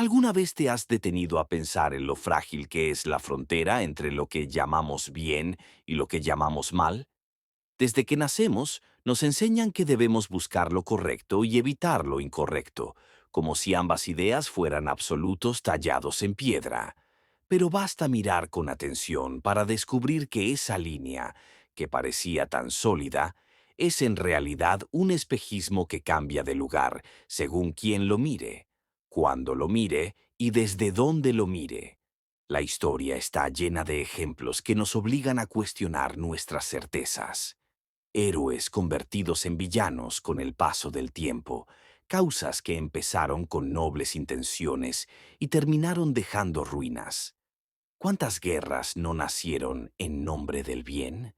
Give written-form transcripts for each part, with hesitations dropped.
¿Alguna vez te has detenido a pensar en lo frágil que es la frontera entre lo que llamamos bien y lo que llamamos mal? Desde que nacemos, nos enseñan que debemos buscar lo correcto y evitar lo incorrecto, como si ambas ideas fueran absolutos tallados en piedra. Pero basta mirar con atención para descubrir que esa línea, que parecía tan sólida, es en realidad un espejismo que cambia de lugar según quien lo mire, cuándo lo mire y desde dónde lo mire. La historia está llena de ejemplos que nos obligan a cuestionar nuestras certezas. Héroes convertidos en villanos con el paso del tiempo, causas que empezaron con nobles intenciones y terminaron dejando ruinas. ¿Cuántas guerras no nacieron en nombre del bien?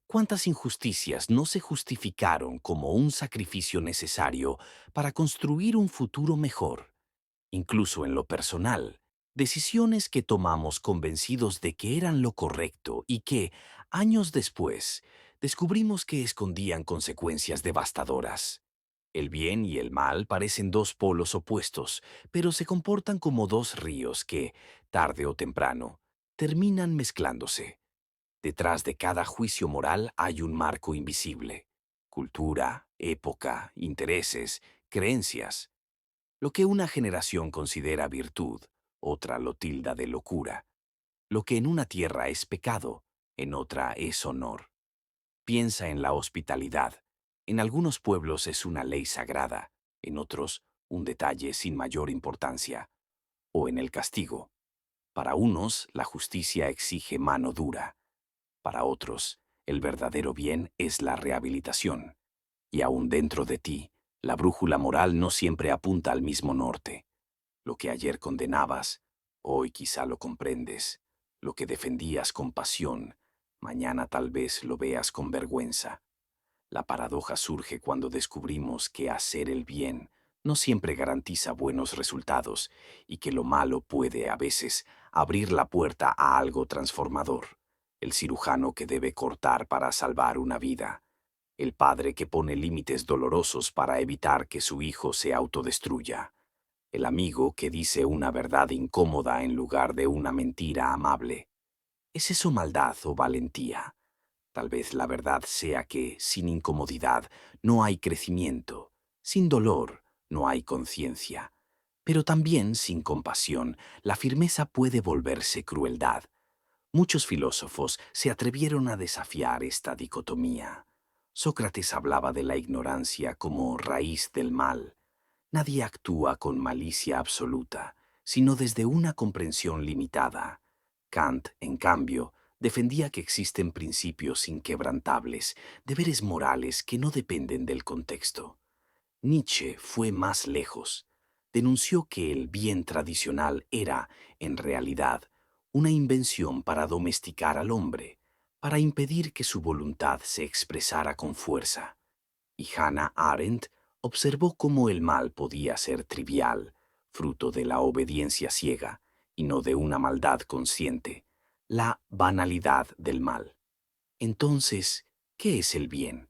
¿Cuántas injusticias no se justificaron como un sacrificio necesario para construir un futuro mejor? Incluso en lo personal, decisiones que tomamos convencidos de que eran lo correcto y que, años después, descubrimos que escondían consecuencias devastadoras. El bien y el mal parecen dos polos opuestos, pero se comportan como dos ríos que, tarde o temprano, terminan mezclándose. Detrás de cada juicio moral hay un marco invisible: cultura, época, intereses, creencias. Lo que una generación considera virtud, otra lo tilda de locura. Lo que en una tierra es pecado, en otra es honor. Piensa en la hospitalidad. En algunos pueblos es una ley sagrada, en otros un detalle sin mayor importancia. O en el castigo. Para unos, la justicia exige mano dura. Para otros, el verdadero bien es la rehabilitación. Y aún dentro de ti, la brújula moral no siempre apunta al mismo norte. Lo que ayer condenabas, hoy quizá lo comprendes. Lo que defendías con pasión, mañana tal vez lo veas con vergüenza. La paradoja surge cuando descubrimos que hacer el bien no siempre garantiza buenos resultados y que lo malo puede, a veces, abrir la puerta a algo transformador. El cirujano que debe cortar para salvar una vida. El padre que pone límites dolorosos para evitar que su hijo se autodestruya. El amigo que dice una verdad incómoda en lugar de una mentira amable. ¿Es eso maldad o valentía? Tal vez la verdad sea que, sin incomodidad, no hay crecimiento, sin dolor, no hay conciencia. Pero también, sin compasión, la firmeza puede volverse crueldad. Muchos filósofos se atrevieron a desafiar esta dicotomía. Sócrates hablaba de la ignorancia como raíz del mal. Nadie actúa con malicia absoluta, sino desde una comprensión limitada. Kant, en cambio, defendía que existen principios inquebrantables, deberes morales que no dependen del contexto. Nietzsche fue más lejos. Denunció que el bien tradicional era, en realidad, una invención para domesticar al hombre, para impedir que su voluntad se expresara con fuerza. Y Hannah Arendt observó cómo el mal podía ser trivial, fruto de la obediencia ciega, y no de una maldad consciente, la banalidad del mal. Entonces, ¿qué es el bien?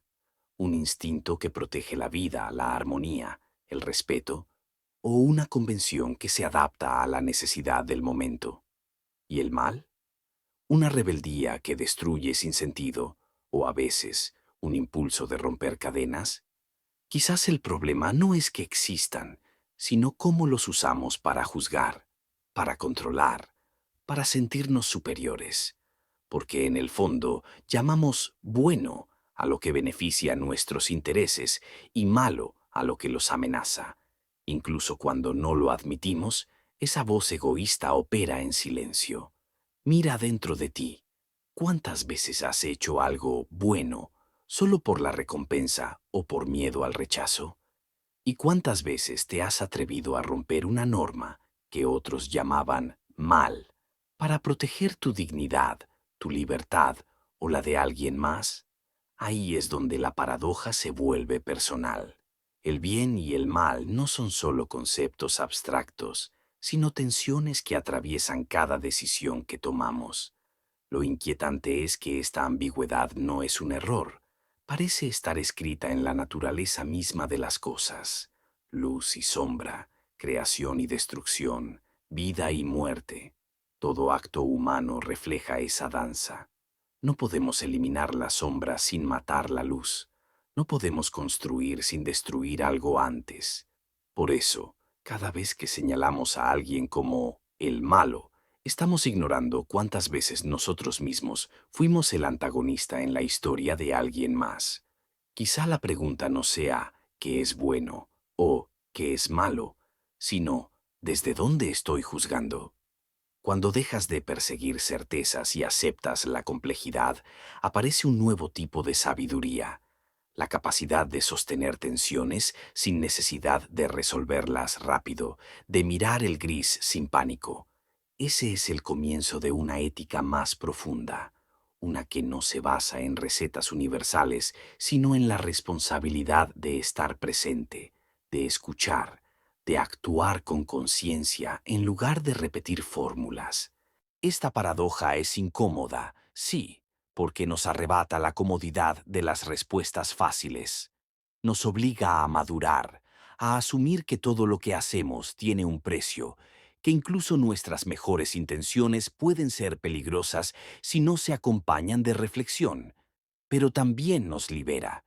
¿Un instinto que protege la vida, la armonía, el respeto? ¿O una convención que se adapta a la necesidad del momento? ¿Y el mal? ¿Una rebeldía que destruye sin sentido, o a veces un impulso de romper cadenas? Quizás el problema no es que existan, sino cómo los usamos para juzgar, para controlar, para sentirnos superiores, porque en el fondo llamamos bueno a lo que beneficia nuestros intereses y malo a lo que los amenaza. Incluso cuando no lo admitimos, esa voz egoísta opera en silencio. Mira dentro de ti. ¿Cuántas veces has hecho algo bueno solo por la recompensa o por miedo al rechazo? ¿Y cuántas veces te has atrevido a romper una norma que otros llamaban mal para proteger tu dignidad, tu libertad o la de alguien más? Ahí es donde la paradoja se vuelve personal. El bien y el mal no son solo conceptos abstractos, sino tensiones que atraviesan cada decisión que tomamos. Lo inquietante es que esta ambigüedad no es un error. Parece estar escrita en la naturaleza misma de las cosas. Luz y sombra, creación y destrucción, vida y muerte. Todo acto humano refleja esa danza. No podemos eliminar la sombra sin matar la luz. No podemos construir sin destruir algo antes. Por eso, cada vez que señalamos a alguien como el malo, estamos ignorando cuántas veces nosotros mismos fuimos el antagonista en la historia de alguien más. Quizá la pregunta no sea ¿qué es bueno o qué es malo?, sino ¿desde dónde estoy juzgando? Cuando dejas de perseguir certezas y aceptas la complejidad, aparece un nuevo tipo de sabiduría, la capacidad de sostener tensiones sin necesidad de resolverlas rápido, de mirar el gris sin pánico. Ese es el comienzo de una ética más profunda, una que no se basa en recetas universales, sino en la responsabilidad de estar presente, de escuchar, de actuar con conciencia en lugar de repetir fórmulas. Esta paradoja es incómoda, sí, porque nos arrebata la comodidad de las respuestas fáciles. Nos obliga a madurar, a asumir que todo lo que hacemos tiene un precio, que incluso nuestras mejores intenciones pueden ser peligrosas si no se acompañan de reflexión, pero también nos libera.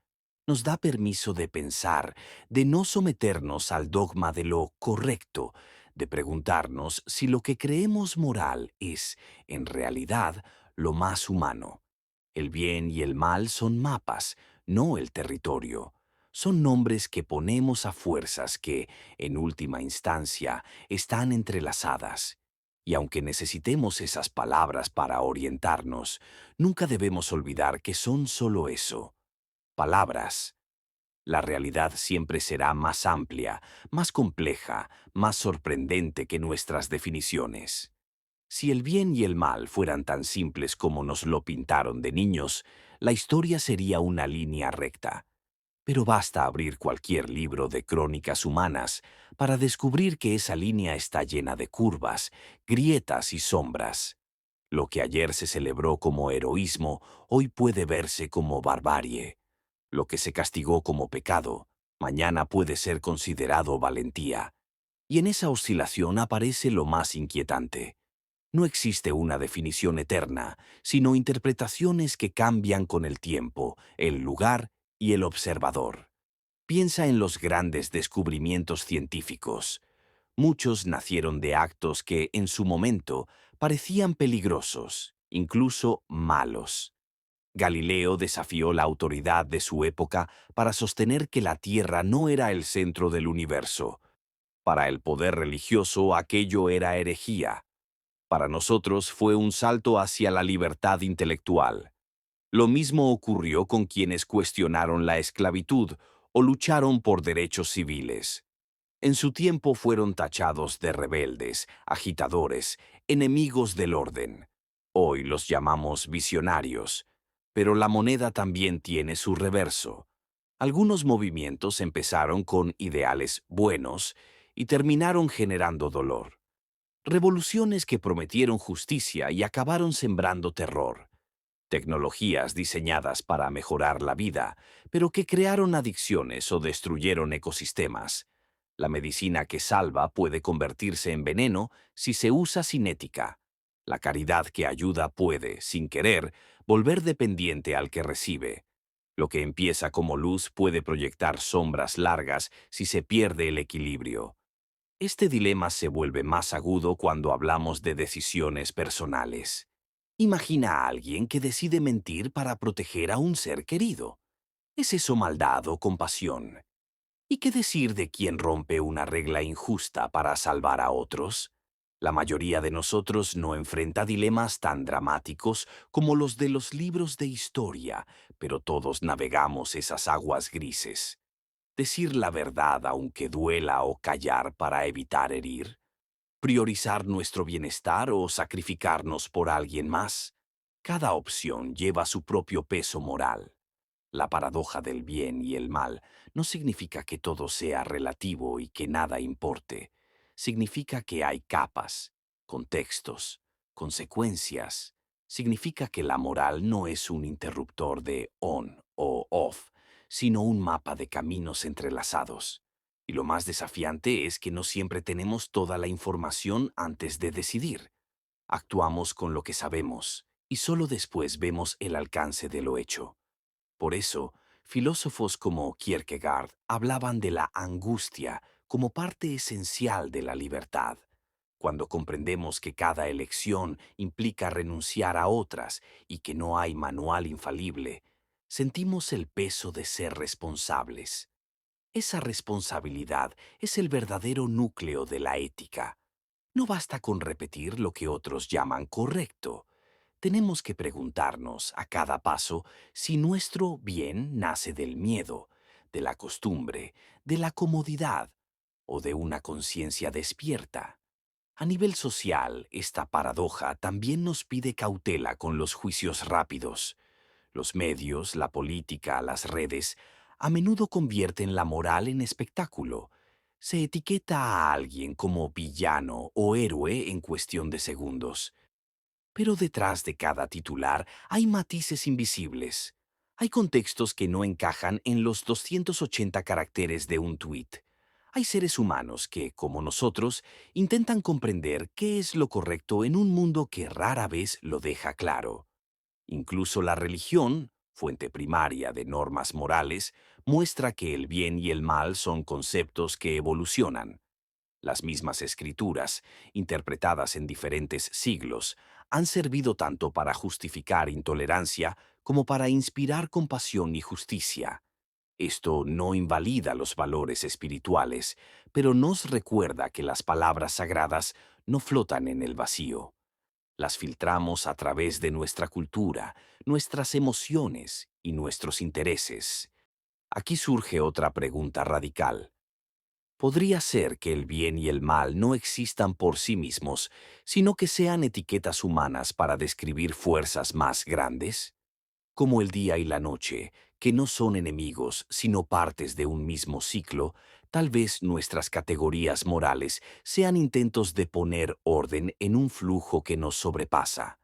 Nos da permiso de pensar, de no someternos al dogma de lo correcto, de preguntarnos si lo que creemos moral es, en realidad, lo más humano. El bien y el mal son mapas, no el territorio. Son nombres que ponemos a fuerzas que, en última instancia, están entrelazadas. Y aunque necesitemos esas palabras para orientarnos, nunca debemos olvidar que son solo eso, palabras. La realidad siempre será más amplia, más compleja, más sorprendente que nuestras definiciones. Si el bien y el mal fueran tan simples como nos lo pintaron de niños, la historia sería una línea recta. Pero basta abrir cualquier libro de crónicas humanas para descubrir que esa línea está llena de curvas, grietas y sombras. Lo que ayer se celebró como heroísmo, hoy puede verse como barbarie. Lo que se castigó como pecado, mañana puede ser considerado valentía. Y en esa oscilación aparece lo más inquietante. No existe una definición eterna, sino interpretaciones que cambian con el tiempo, el lugar y el observador. Piensa en los grandes descubrimientos científicos. Muchos nacieron de actos que, en su momento, parecían peligrosos, incluso malos. Galileo desafió la autoridad de su época para sostener que la Tierra no era el centro del universo. Para el poder religioso aquello era herejía. Para nosotros fue un salto hacia la libertad intelectual. Lo mismo ocurrió con quienes cuestionaron la esclavitud o lucharon por derechos civiles. En su tiempo fueron tachados de rebeldes, agitadores, enemigos del orden. Hoy los llamamos visionarios, pero la moneda también tiene su reverso. Algunos movimientos empezaron con ideales buenos y terminaron generando dolor. Revoluciones que prometieron justicia y acabaron sembrando terror. Tecnologías diseñadas para mejorar la vida, pero que crearon adicciones o destruyeron ecosistemas. La medicina que salva puede convertirse en veneno si se usa sin ética. La caridad que ayuda puede, sin querer, volver dependiente al que recibe. Lo que empieza como luz puede proyectar sombras largas si se pierde el equilibrio. Este dilema se vuelve más agudo cuando hablamos de decisiones personales. Imagina a alguien que decide mentir para proteger a un ser querido. ¿Es eso maldad o compasión? ¿Y qué decir de quien rompe una regla injusta para salvar a otros? La mayoría de nosotros no enfrenta dilemas tan dramáticos como los de los libros de historia, pero todos navegamos esas aguas grises. Decir la verdad aunque duela o callar para evitar herir. Priorizar nuestro bienestar o sacrificarnos por alguien más. Cada opción lleva su propio peso moral. La paradoja del bien y el mal no significa que todo sea relativo y que nada importe. Significa que hay capas, contextos, consecuencias. Significa que la moral no es un interruptor de on o off, sino un mapa de caminos entrelazados. Y lo más desafiante es que no siempre tenemos toda la información antes de decidir. Actuamos con lo que sabemos y solo después vemos el alcance de lo hecho. Por eso, filósofos como Kierkegaard hablaban de la angustia como parte esencial de la libertad. Cuando comprendemos que cada elección implica renunciar a otras y que no hay manual infalible, sentimos el peso de ser responsables. Esa responsabilidad es el verdadero núcleo de la ética. No basta con repetir lo que otros llaman correcto. Tenemos que preguntarnos a cada paso si nuestro bien nace del miedo, de la costumbre, de la comodidad o de una conciencia despierta. A nivel social, esta paradoja también nos pide cautela con los juicios rápidos. Los medios, la política, las redes, a menudo convierten la moral en espectáculo. Se etiqueta a alguien como villano o héroe en cuestión de segundos. Pero detrás de cada titular hay matices invisibles. Hay contextos que no encajan en los 280 caracteres de un tuit. Hay seres humanos que, como nosotros, intentan comprender qué es lo correcto en un mundo que rara vez lo deja claro. Incluso la religión, fuente primaria de normas morales, muestra que el bien y el mal son conceptos que evolucionan. Las mismas escrituras, interpretadas en diferentes siglos, han servido tanto para justificar intolerancia como para inspirar compasión y justicia. Esto no invalida los valores espirituales, pero nos recuerda que las palabras sagradas no flotan en el vacío. Las filtramos a través de nuestra cultura, nuestras emociones y nuestros intereses. Aquí surge otra pregunta radical. ¿Podría ser que el bien y el mal no existan por sí mismos, sino que sean etiquetas humanas para describir fuerzas más grandes? Como el día y la noche, que no son enemigos, sino partes de un mismo ciclo, tal vez nuestras categorías morales sean intentos de poner orden en un flujo que nos sobrepasa.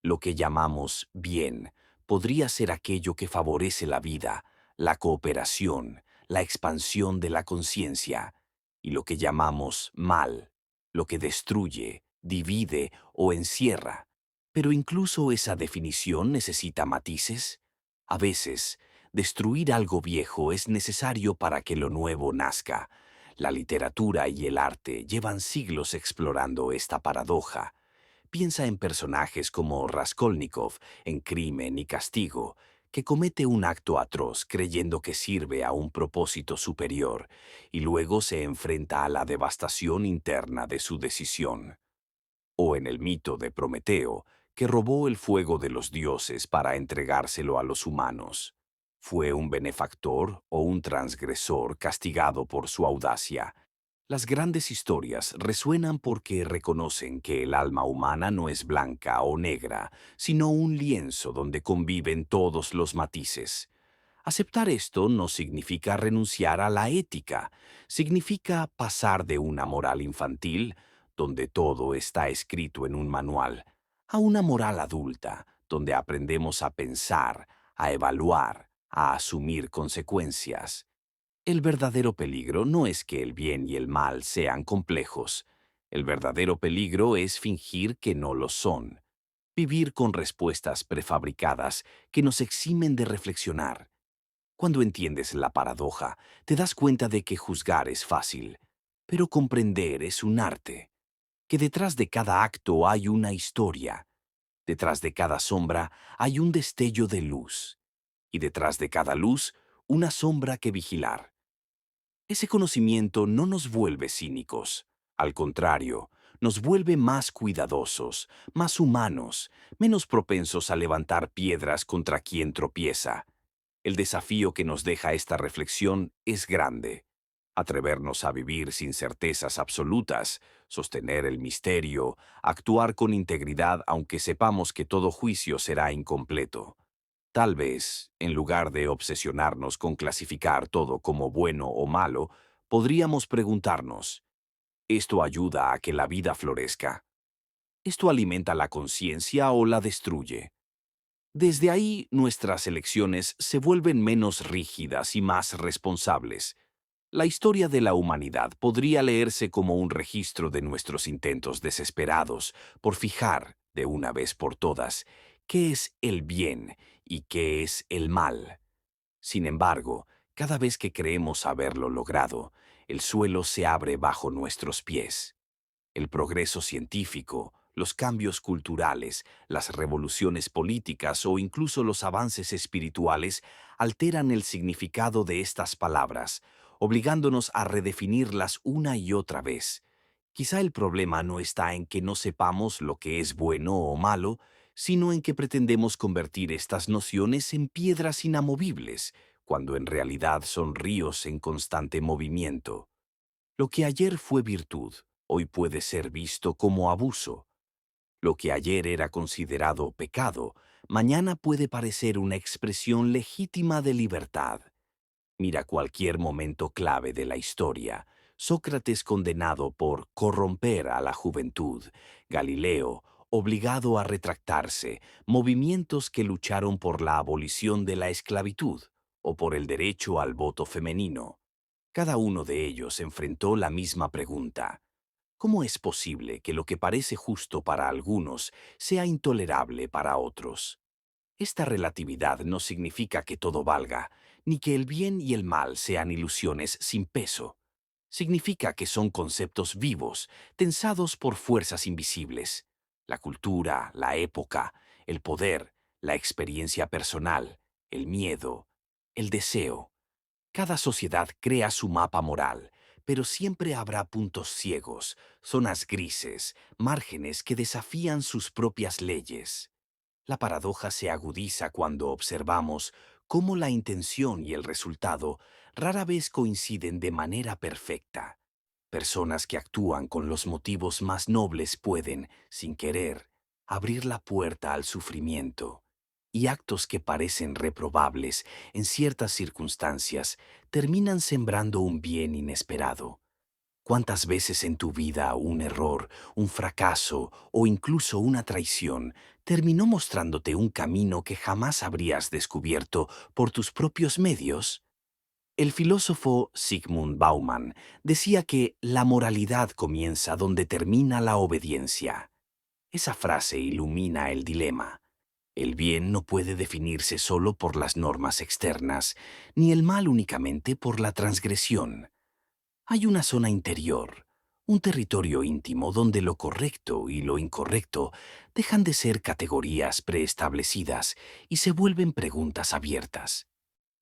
Lo que llamamos bien podría ser aquello que favorece la vida, la cooperación, la expansión de la conciencia, y lo que llamamos mal, lo que destruye, divide o encierra. Pero incluso esa definición necesita matices. A veces, destruir algo viejo es necesario para que lo nuevo nazca. La literatura y el arte llevan siglos explorando esta paradoja. Piensa en personajes como Raskolnikov en Crimen y Castigo, que comete un acto atroz creyendo que sirve a un propósito superior y luego se enfrenta a la devastación interna de su decisión. O en el mito de Prometeo, que robó el fuego de los dioses para entregárselo a los humanos. ¿Fue un benefactor o un transgresor castigado por su audacia? Las grandes historias resuenan porque reconocen que el alma humana no es blanca o negra, sino un lienzo donde conviven todos los matices. Aceptar esto no significa renunciar a la ética, significa pasar de una moral infantil, donde todo está escrito en un manual, a una moral adulta, donde aprendemos a pensar, a evaluar, a asumir consecuencias. El verdadero peligro no es que el bien y el mal sean complejos. El verdadero peligro es fingir que no lo son. Vivir con respuestas prefabricadas que nos eximen de reflexionar. Cuando entiendes la paradoja, te das cuenta de que juzgar es fácil, pero comprender es un arte. Que detrás de cada acto hay una historia. Detrás de cada sombra hay un destello de luz. Y detrás de cada luz, una sombra que vigilar. Ese conocimiento no nos vuelve cínicos. Al contrario, nos vuelve más cuidadosos, más humanos, menos propensos a levantar piedras contra quien tropieza. El desafío que nos deja esta reflexión es grande. Atrevernos a vivir sin certezas absolutas, sostener el misterio, actuar con integridad aunque sepamos que todo juicio será incompleto. Tal vez, en lugar de obsesionarnos con clasificar todo como bueno o malo, podríamos preguntarnos, ¿esto ayuda a que la vida florezca? ¿Esto alimenta la conciencia o la destruye? Desde ahí, nuestras elecciones se vuelven menos rígidas y más responsables. La historia de la humanidad podría leerse como un registro de nuestros intentos desesperados por fijar, de una vez por todas, qué es el bien y qué es el mal. Sin embargo, cada vez que creemos haberlo logrado, el suelo se abre bajo nuestros pies. El progreso científico, los cambios culturales, las revoluciones políticas o incluso los avances espirituales alteran el significado de estas palabras, obligándonos a redefinirlas una y otra vez. Quizá el problema no está en que no sepamos lo que es bueno o malo, sino en que pretendemos convertir estas nociones en piedras inamovibles, cuando en realidad son ríos en constante movimiento. Lo que ayer fue virtud, hoy puede ser visto como abuso. Lo que ayer era considerado pecado, mañana puede parecer una expresión legítima de libertad. Mira cualquier momento clave de la historia. Sócrates condenado por corromper a la juventud, Galileo obligado a retractarse, movimientos que lucharon por la abolición de la esclavitud o por el derecho al voto femenino. Cada uno de ellos enfrentó la misma pregunta. ¿Cómo es posible que lo que parece justo para algunos sea intolerable para otros? Esta relatividad no significa que todo valga, ni que el bien y el mal sean ilusiones sin peso. Significa que son conceptos vivos, tensados por fuerzas invisibles. La cultura, la época, el poder, la experiencia personal, el miedo, el deseo. Cada sociedad crea su mapa moral, pero siempre habrá puntos ciegos, zonas grises, márgenes que desafían sus propias leyes. La paradoja se agudiza cuando observamos cómo la intención y el resultado rara vez coinciden de manera perfecta. Personas que actúan con los motivos más nobles pueden, sin querer, abrir la puerta al sufrimiento. Y actos que parecen reprobables en ciertas circunstancias terminan sembrando un bien inesperado. ¿Cuántas veces en tu vida un error, un fracaso o incluso una traición terminó mostrándote un camino que jamás habrías descubierto por tus propios medios? El filósofo Zygmunt Bauman decía que la moralidad comienza donde termina la obediencia. Esa frase ilumina el dilema. El bien no puede definirse solo por las normas externas, ni el mal únicamente por la transgresión. Hay una zona interior, un territorio íntimo donde lo correcto y lo incorrecto dejan de ser categorías preestablecidas y se vuelven preguntas abiertas.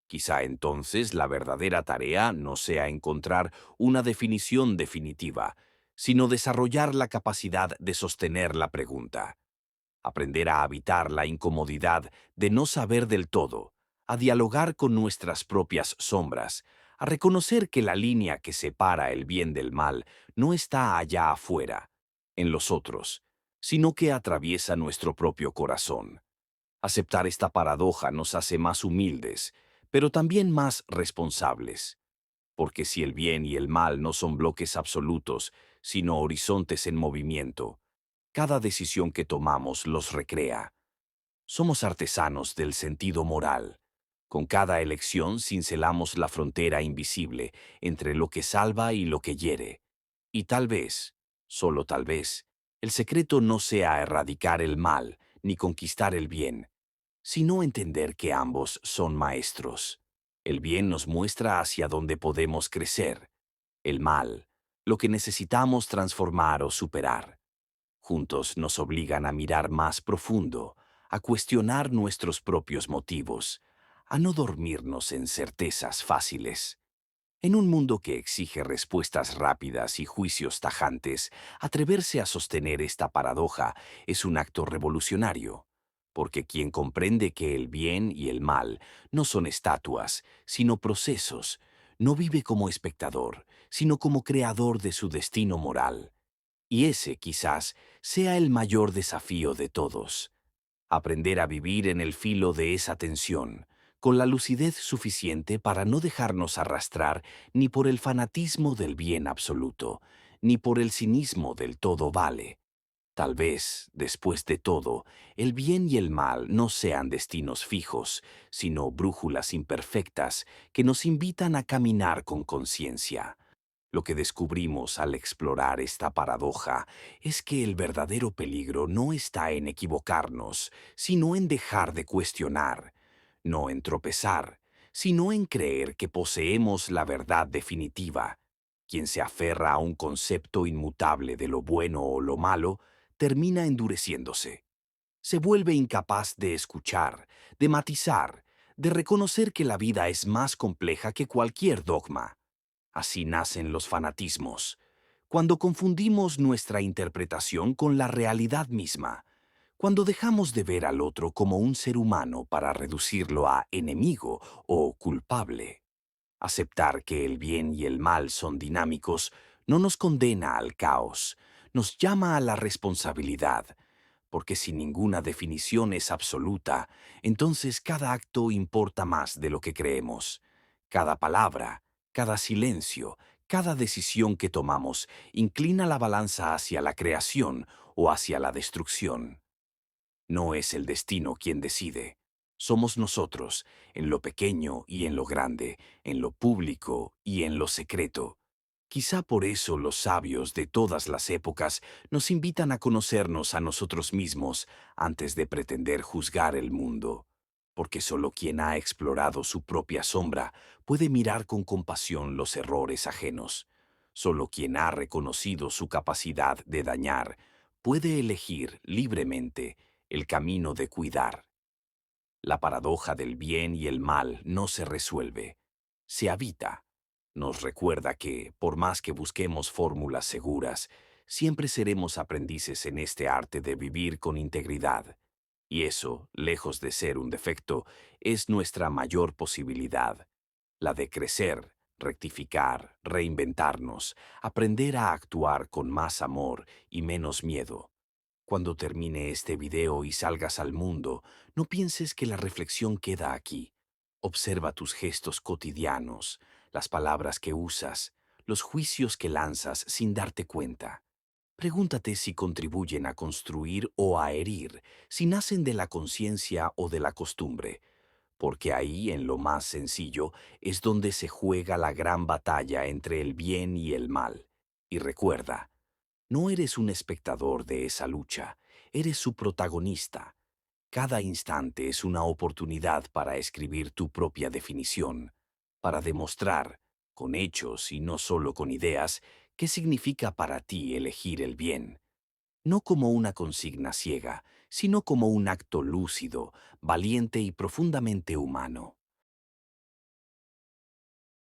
Quizá entonces la verdadera tarea no sea encontrar una definición definitiva, sino desarrollar la capacidad de sostener la pregunta, aprender a habitar la incomodidad de no saber del todo, a dialogar con nuestras propias sombras, a reconocer que la línea que separa el bien del mal no está allá afuera, en los otros, sino que atraviesa nuestro propio corazón. Aceptar esta paradoja nos hace más humildes, pero también más responsables, porque si el bien y el mal no son bloques absolutos, sino horizontes en movimiento, cada decisión que tomamos los recrea. Somos artesanos del sentido moral. Con cada elección cincelamos la frontera invisible entre lo que salva y lo que hiere. Y tal vez, solo tal vez, el secreto no sea erradicar el mal ni conquistar el bien, sino entender que ambos son maestros. El bien nos muestra hacia dónde podemos crecer. El mal, lo que necesitamos transformar o superar. Juntos nos obligan a mirar más profundo, a cuestionar nuestros propios motivos, a no dormirnos en certezas fáciles. En un mundo que exige respuestas rápidas y juicios tajantes, atreverse a sostener esta paradoja es un acto revolucionario, porque quien comprende que el bien y el mal no son estatuas, sino procesos, no vive como espectador, sino como creador de su destino moral. Y ese, quizás, sea el mayor desafío de todos. Aprender a vivir en el filo de esa tensión, con la lucidez suficiente para no dejarnos arrastrar ni por el fanatismo del bien absoluto, ni por el cinismo del todo vale. Tal vez, después de todo, el bien y el mal no sean destinos fijos, sino brújulas imperfectas que nos invitan a caminar con conciencia. Lo que descubrimos al explorar esta paradoja es que el verdadero peligro no está en equivocarnos, sino en dejar de cuestionar, no en tropezar, sino en creer que poseemos la verdad definitiva. Quien se aferra a un concepto inmutable de lo bueno o lo malo, termina endureciéndose. Se vuelve incapaz de escuchar, de matizar, de reconocer que la vida es más compleja que cualquier dogma. Así nacen los fanatismos, cuando confundimos nuestra interpretación con la realidad misma, cuando dejamos de ver al otro como un ser humano para reducirlo a enemigo o culpable. Aceptar que el bien y el mal son dinámicos no nos condena al caos, nos llama a la responsabilidad, porque si ninguna definición es absoluta, entonces cada acto importa más de lo que creemos. Cada palabra, cada silencio, cada decisión que tomamos inclina la balanza hacia la creación o hacia la destrucción. No es el destino quien decide. Somos nosotros, en lo pequeño y en lo grande, en lo público y en lo secreto. Quizá por eso los sabios de todas las épocas nos invitan a conocernos a nosotros mismos antes de pretender juzgar el mundo, porque solo quien ha explorado su propia sombra puede mirar con compasión los errores ajenos. Solo quien ha reconocido su capacidad de dañar puede elegir libremente el camino de cuidar. La paradoja del bien y el mal no se resuelve, se habita. Nos recuerda que, por más que busquemos fórmulas seguras, siempre seremos aprendices en este arte de vivir con integridad. Y eso, lejos de ser un defecto, es nuestra mayor posibilidad, la de crecer, rectificar, reinventarnos, aprender a actuar con más amor y menos miedo. Cuando termine este video y salgas al mundo, no pienses que la reflexión queda aquí. Observa tus gestos cotidianos, las palabras que usas, los juicios que lanzas sin darte cuenta. Pregúntate si contribuyen a construir o a herir, si nacen de la conciencia o de la costumbre, porque ahí, en lo más sencillo, es donde se juega la gran batalla entre el bien y el mal. Y recuerda, no eres un espectador de esa lucha, eres su protagonista. Cada instante es una oportunidad para escribir tu propia definición, para demostrar, con hechos y no solo con ideas, qué significa para ti elegir el bien, no como una consigna ciega, sino como un acto lúcido, valiente y profundamente humano.